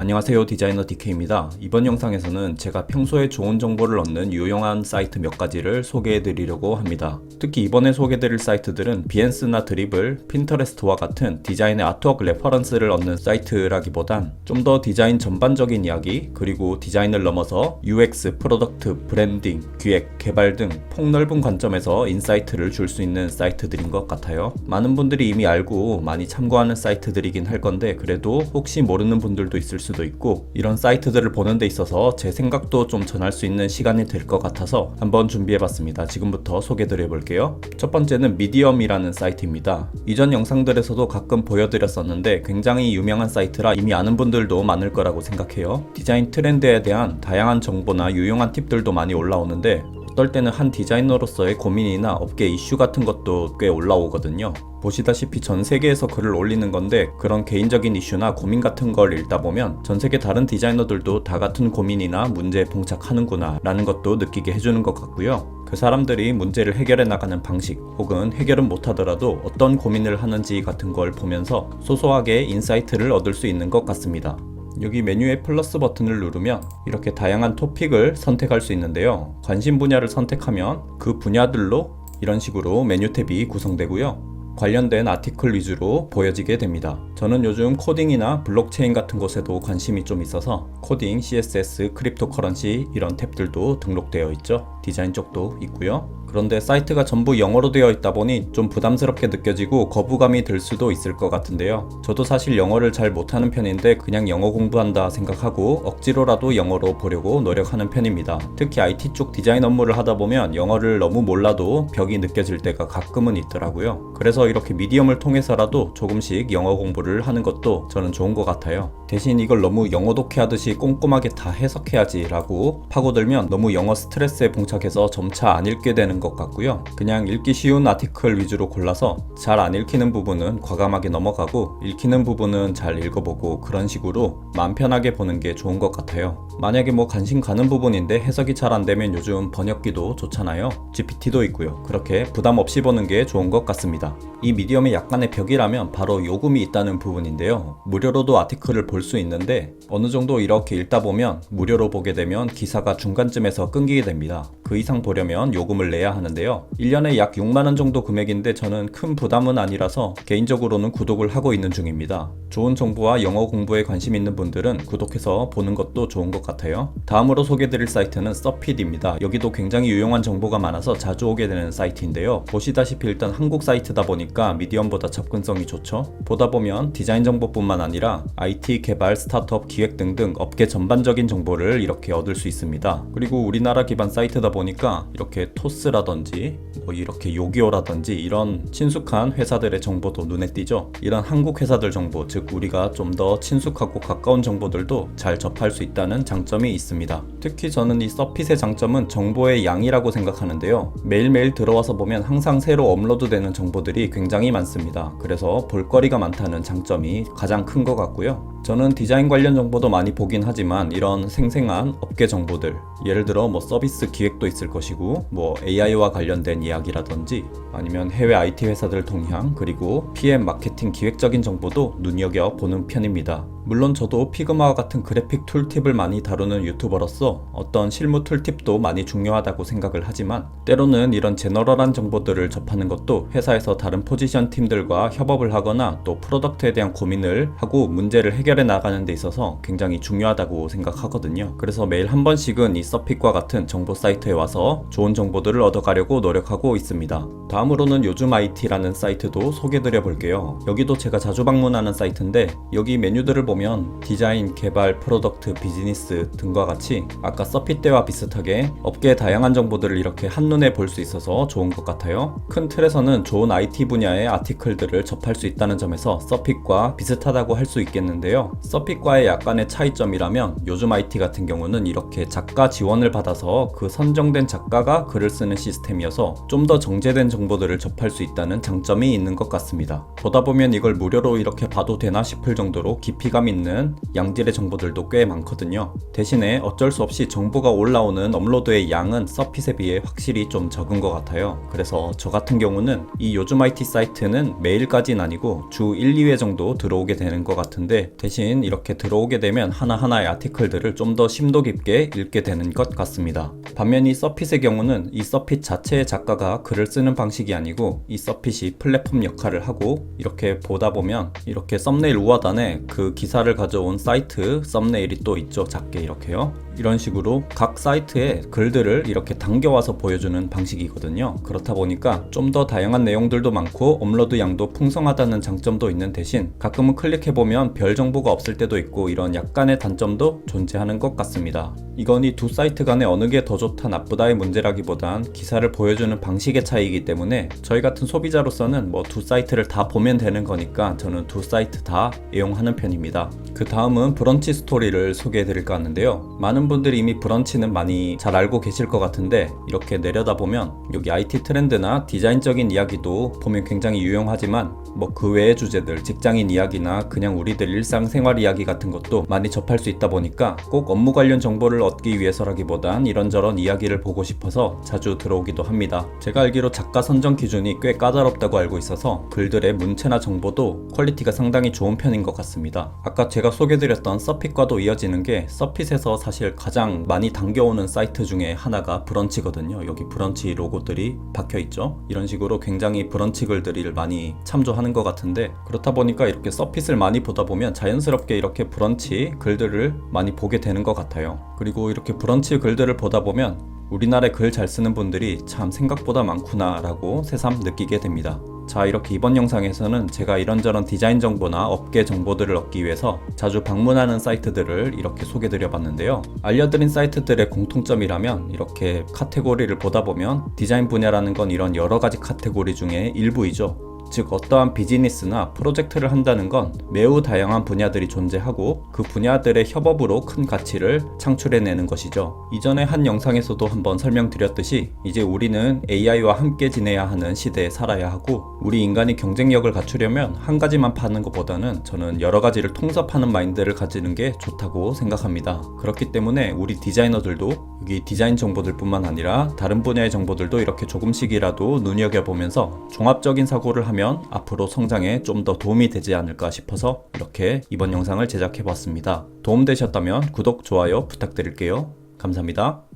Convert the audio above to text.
안녕하세요, 디자이너 DK입니다. 이번 영상에서는 제가 평소에 좋은 정보를 얻는 유용한 사이트 몇 가지를 소개해 드리려고 합니다. 특히 이번에 소개해 드릴 사이트들은 비엔스나 드리블, 핀터레스트와 같은 디자인의 아트워크 레퍼런스를 얻는 사이트라기보단 좀 더 디자인 전반적인 이야기, 그리고 디자인을 넘어서 UX, 프로덕트, 브랜딩, 기획, 개발 등 폭넓은 관점에서 인사이트를 줄 수 있는 사이트들인 것 같아요. 많은 분들이 이미 알고 많이 참고하는 사이트들이긴 할 건데, 그래도 혹시 모르는 분들도 있을 수도 있고, 이런 사이트들을 보는 데 있어서 제 생각도 좀 전할 수 있는 시간이 될 것 같아서 한번 준비해봤습니다. 지금부터 소개드려볼게요. 첫 번째는 미디엄이라는 사이트입니다. 이전 영상들에서도 가끔 보여드렸었는데 굉장히 유명한 사이트라 이미 아는 분들도 많을 거라고 생각해요. 디자인 트렌드에 대한 다양한 정보나 유용한 팁들도 많이 올라오는데, 어떨 때는 한 디자이너로서의 고민이나 업계 이슈 같은 것도 꽤 올라오거든요. 보시다시피 전 세계에서 글을 올리는 건데, 그런 개인적인 이슈나 고민 같은 걸 읽다 보면 전 세계 다른 디자이너들도 다 같은 고민이나 문제에 봉착하는구나 라는 것도 느끼게 해주는 것 같고요. 그 사람들이 문제를 해결해 나가는 방식, 혹은 해결은 못하더라도 어떤 고민을 하는지 같은 걸 보면서 소소하게 인사이트를 얻을 수 있는 것 같습니다. 여기 메뉴의 플러스 버튼을 누르면 이렇게 다양한 토픽을 선택할 수 있는데요. 관심 분야를 선택하면 그 분야들로 이런 식으로 메뉴 탭이 구성되고요. 관련된 아티클 위주로 보여지게 됩니다. 저는 요즘 코딩이나 블록체인 같은 곳에도 관심이 좀 있어서 코딩, CSS, 크립토커런시 이런 탭들도 등록되어 있죠. 디자인 쪽도 있고요. 그런데 사이트가 전부 영어로 되어 있다 보니 좀 부담스럽게 느껴지고 거부감이 들 수도 있을 것 같은데요. 저도 사실 영어를 잘 못하는 편인데 그냥 영어 공부한다 생각하고 억지로라도 영어로 보려고 노력하는 편입니다. 특히 IT 쪽 디자인 업무를 하다 보면 영어를 너무 몰라도 벽이 느껴질 때가 가끔은 있더라고요. 그래서 이렇게 미디엄을 통해서라도 조금씩 영어 공부를 하는 것도 저는 좋은 것 같아요. 대신 이걸 너무 영어 독해하듯이 꼼꼼하게 다 해석해야지 라고 파고들면 너무 영어 스트레스에 봉착해서 점차 안 읽게 되는 것 같고요. 그냥 읽기 쉬운 아티클 위주로 골라서 잘 안 읽히는 부분은 과감하게 넘어가고, 읽히는 부분은 잘 읽어보고, 그런 식으로 마음 편하게 보는 게 좋은 것 같아요. 만약에 관심 가는 부분인데 해석이 잘 안 되면 요즘 번역기도 좋잖아요. GPT도 있고요. 그렇게 부담 없이 보는 게 좋은 것 같습니다. 이 미디엄의 약간의 벽이라면 바로 요금이 있다는 부분인데요. 무료로도 아티클을 볼 수 있는데 어느 정도 이렇게 읽다 보면 무료로 보게 되면 기사가 중간쯤에서 끊기게 됩니다. 그 이상 보려면 요금을 내야 하는데요. 1년에 약 6만원 정도 금액인데 저는 큰 부담은 아니라서 개인적으로는 구독을 하고 있는 중입니다. 좋은 정보와 영어 공부에 관심 있는 분들은 구독해서 보는 것도 좋은 것 같아요. 다음으로 소개드릴 사이트는 서핏입니다. 여기도 굉장히 유용한 정보가 많아서 자주 오게 되는 사이트인데요. 보시다시피 일단 한국 사이트다 보니까 미디엄보다 접근성이 좋죠. 보다 보면 디자인 정보뿐만 아니라 IT, 개발, 스타트업, 기획 등등 업계 전반적인 정보를 이렇게 얻을 수 있습니다. 그리고 우리나라 기반 사이트다 보니까 이렇게 토스라든지 이렇게 요기요라든지 이런 친숙한 회사들의 정보도 눈에 띄죠. 이런 한국 회사들 정보, 즉 우리가 좀 더 친숙하고 가까운 정보들도 잘 접할 수 있다는 장점이 있습니다. 특히 저는 이 서핏의 장점은 정보의 양이라고 생각하는데요. 매일매일 들어와서 보면 항상 새로 업로드되는 정보들이 굉장히 많습니다. 그래서 볼거리가 많다는 장점이 가장 큰 것 같고요. 저는 디자인 관련 정보도 많이 보긴 하지만 이런 생생한 업계 정보들, 예를 들어 서비스 기획도 있을 것이고 AI와 관련된 이야기라든지 아니면 해외 IT 회사들 동향, 그리고 PM 마케팅 기획적인 정보도 눈여겨보는 편입니다. 물론 저도 피그마와 같은 그래픽 툴팁을 많이 다루는 유튜버로서 어떤 실무 툴팁도 많이 중요하다고 생각을 하지만, 때로는 이런 제너럴한 정보들을 접하는 것도 회사에서 다른 포지션 팀들과 협업을 하거나 또 프로덕트에 대한 고민을 하고 문제를 해결해 나가는 데 있어서 굉장히 중요하다고 생각하거든요. 그래서 매일 한 번씩은 이 서핏과 같은 정보 사이트에 와서 좋은 정보들을 얻어가려고 노력하고 있습니다. 다음으로는 요즘 IT라는 사이트도 소개드려 볼게요. 여기도 제가 자주 방문하는 사이트인데, 여기 메뉴들을 보면 디자인, 개발, 프로덕트, 비즈니스 등과 같이 아까 서핏 때와 비슷하게 업계의 다양한 정보들을 이렇게 한눈에 볼 수 있어서 좋은 것 같아요. 큰 틀에서는 좋은 IT 분야의 아티클들을 접할 수 있다는 점에서 서핏과 비슷하다고 할 수 있겠는데요. 서핏과의 약간의 차이점이라면 요즘 IT 같은 경우는 이렇게 작가 지원을 받아서 그 선정된 작가가 글을 쓰는 시스템이어서 좀 더 정제된 정보들을 접할 수 있다는 장점이 있는 것 같습니다. 보다 보면 이걸 무료로 이렇게 봐도 되나 싶을 정도로 깊이감이 부담감 있는 양질의 정보들도 꽤 많거든요. 대신에 어쩔 수 없이 정보가 올라오는 업로드의 양은 서핏에 비해 확실히 좀 적은 것 같아요. 그래서 저 같은 경우는 이 요즘 IT 사이트는 매일까지는 아니고 주 1, 2회 정도 들어오게 되는 것 같은데, 대신 이렇게 들어오게 되면 하나하나의 아티클들을 좀 더 심도 깊게 읽게 되는 것 같습니다. 반면 이 서핏의 경우는 이 서핏 자체의 작가가 글을 쓰는 방식이 아니고 이 서핏이 플랫폼 역할을 하고, 이렇게 보다 보면 이렇게 썸네일 우하단에 그 기사를 가져온 사이트 썸네일이 또 있죠. 작게 이렇게요. 이런 식으로 각 사이트에 글들을 이렇게 당겨와서 보여주는 방식이거든요. 그렇다 보니까 좀 더 다양한 내용들도 많고 업로드 양도 풍성하다는 장점도 있는 대신 가끔은 클릭해보면 별 정보가 없을 때도 있고, 이런 약간의 단점도 존재하는 것 같습니다. 이건 이 두 사이트 간에 어느 게 더 좋다 나쁘다의 문제라기보단 기사를 보여주는 방식의 차이이기 때문에 저희 같은 소비자로서는 뭐 두 사이트를 다 보면 되는 거니까 저는 두 사이트 다 애용하는 편입니다. 그 다음은 브런치 스토리를 소개해 드릴까 하는데요. 많은 분들이 이미 브런치는 많이 잘 알고 계실 것 같은데, 이렇게 내려다보면 여기 IT 트렌드나 디자인적인 이야기도 보면 굉장히 유용하지만 뭐 그 외의 주제들, 직장인 이야기나 그냥 우리들 일상생활 이야기 같은 것도 많이 접할 수 있다 보니까 꼭 업무 관련 정보를 얻기 위해서라기보단 이런저런 이야기를 보고 싶어서 자주 들어오기도 합니다. 제가 알기로 작가 선정 기준이 꽤 까다롭다고 알고 있어서 글들의 문체나 정보도 퀄리티가 상당히 좋은 편인 것 같습니다. 아까 제가 소개드렸던 서핏과도 이어지는 게, 서핏에서 사실 가장 많이 당겨오는 사이트 중에 하나가 브런치거든요. 여기 브런치 로고들이 박혀있죠. 이런 식으로 굉장히 브런치 글들을 많이 참조하는 것 같은데, 그렇다 보니까 이렇게 서핏을 많이 보다 보면 자연스럽게 이렇게 브런치 글들을 많이 보게 되는 것 같아요. 그리고 이렇게 브런치 글들을 보다 보면 우리나라에 글 잘 쓰는 분들이 참 생각보다 많구나 라고 새삼 느끼게 됩니다. 자, 이렇게 이번 영상에서는 제가 이런저런 디자인 정보나 업계 정보들을 얻기 위해서 자주 방문하는 사이트들을 이렇게 소개드려 봤는데요. 알려드린 사이트들의 공통점이라면 이렇게 카테고리를 보다 보면 디자인 분야라는 건 이런 여러 가지 카테고리 중에 일부이죠. 즉 어떠한 비즈니스나 프로젝트를 한다는 건 매우 다양한 분야들이 존재하고 그 분야들의 협업으로 큰 가치를 창출해내는 것이죠. 이전에 한 영상에서도 한번 설명드렸듯이 이제 우리는 AI와 함께 지내야 하는 시대에 살아야 하고, 우리 인간이 경쟁력을 갖추려면 한 가지만 파는 것보다는 저는 여러 가지를 통섭하는 마인드를 가지는 게 좋다고 생각합니다. 그렇기 때문에 우리 디자이너들도 여기 디자인 정보들 뿐만 아니라 다른 분야의 정보들도 이렇게 조금씩이라도 눈여겨보면서 종합적인 사고를 하면 앞으로 성장에 좀 더 도움이 되지 않을까 싶어서 이렇게 이번 영상을 제작해 봤습니다. 도움되셨다면 구독, 좋아요 부탁드릴게요. 감사합니다.